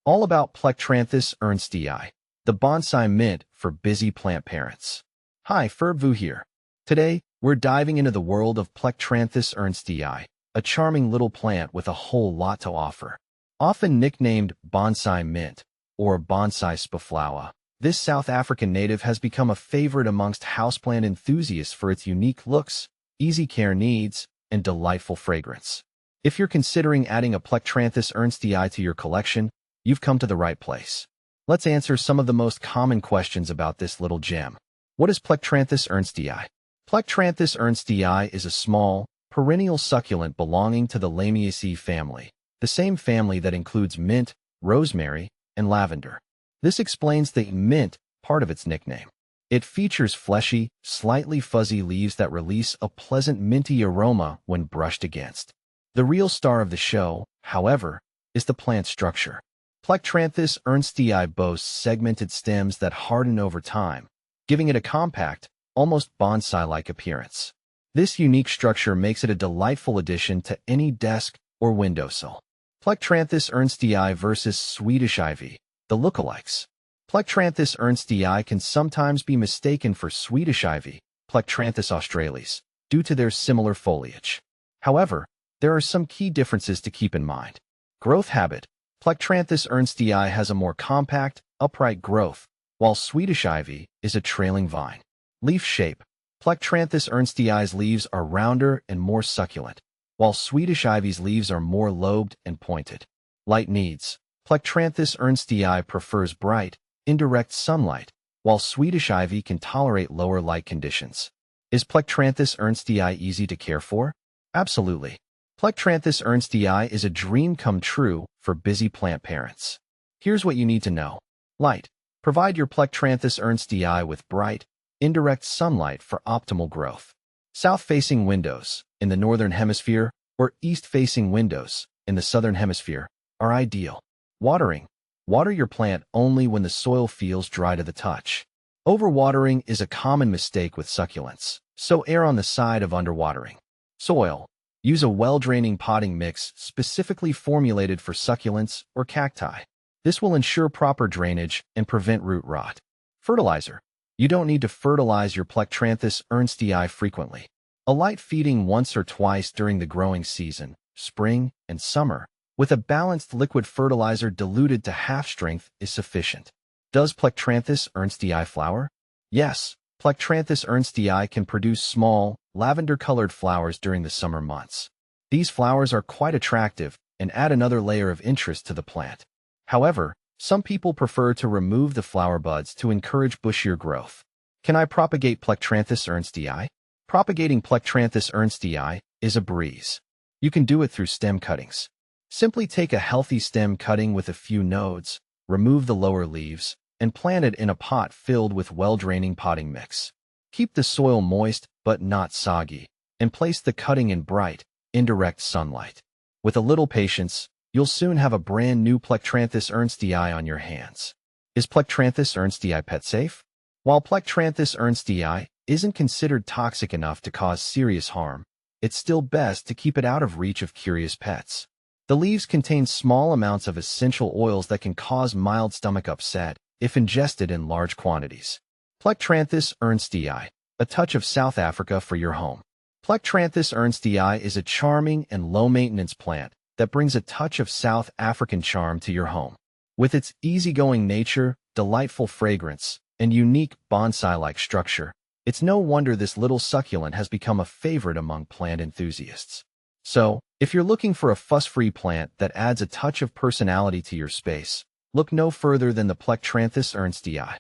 All about Plectranthus ernstii, the bonsai mint for busy plant parents. Hi, Ferbu here. Today, we're diving into the world of Plectranthus ernstii, a charming little plant with a whole lot to offer. Often nicknamed bonsai mint or bonsai spaflower, this South African native has become a favorite amongst houseplant enthusiasts for its unique looks, easy care needs, and delightful fragrance. If you're considering adding a Plectranthus ernstii to your collection, you've come to the right place. Let's answer some of the most common questions about this little gem. What is Plectranthus ernstii? Plectranthus ernstii is a small, perennial succulent belonging to the Lamiaceae family, the same family that includes mint, rosemary, and lavender. This explains the mint part of its nickname. It features fleshy, slightly fuzzy leaves that release a pleasant minty aroma when brushed against. The real star of the show, however, is the plant structure. Plectranthus ernstii boasts segmented stems that harden over time, giving it a compact, almost bonsai-like appearance. This unique structure makes it a delightful addition to any desk or windowsill. Plectranthus ernstii versus Swedish ivy, the lookalikes. Plectranthus ernstii can sometimes be mistaken for Swedish ivy, Plectranthus australis, due to their similar foliage. However, there are some key differences to keep in mind. Growth habit. Plectranthus ernstii has a more compact, upright growth, while Swedish ivy is a trailing vine. Leaf shape. Plectranthus ernstii's leaves are rounder and more succulent, while Swedish ivy's leaves are more lobed and pointed. Light needs. Plectranthus ernstii prefers bright, indirect sunlight, while Swedish ivy can tolerate lower light conditions. Is Plectranthus ernstii easy to care for? Absolutely. Plectranthus ernstii is a dream come true for busy plant parents. Here's what you need to know. Light. Provide your Plectranthus ernstii with bright, indirect sunlight for optimal growth. South-facing windows, in the northern hemisphere, or east-facing windows, in the southern hemisphere, are ideal. Watering. Water your plant only when the soil feels dry to the touch. Overwatering is a common mistake with succulents, so err on the side of underwatering. Soil. Use a well-draining potting mix specifically formulated for succulents or cacti. This will ensure proper drainage and prevent root rot. Fertilizer. You don't need to fertilize your Plectranthus ernstii frequently. A light feeding once or twice during the growing season, spring and summer, with a balanced liquid fertilizer diluted to half strength is sufficient. Does Plectranthus ernstii flower? Yes, Plectranthus ernstii can produce small, lavender-colored flowers during the summer months. These flowers are quite attractive and add another layer of interest to the plant. However, some people prefer to remove the flower buds to encourage bushier growth. Can I propagate Plectranthus ernstii? Propagating Plectranthus ernstii is a breeze. You can do it through stem cuttings. Simply take a healthy stem cutting with a few nodes, remove the lower leaves, and plant it in a pot filled with well-draining potting mix. Keep the soil moist but not soggy, and place the cutting in bright, indirect sunlight. With a little patience, you'll soon have a brand new Plectranthus ernstii on your hands. Is Plectranthus ernstii pet safe? While Plectranthus ernstii isn't considered toxic enough to cause serious harm, it's still best to keep it out of reach of curious pets. The leaves contain small amounts of essential oils that can cause mild stomach upset if ingested in large quantities. Plectranthus ernstii, a touch of South Africa for your home. Plectranthus ernstii is a charming and low-maintenance plant that brings a touch of South African charm to your home. With its easygoing nature, delightful fragrance, and unique bonsai-like structure, it's no wonder this little succulent has become a favorite among plant enthusiasts. So, if you're looking for a fuss-free plant that adds a touch of personality to your space, look no further than the Plectranthus ernstii.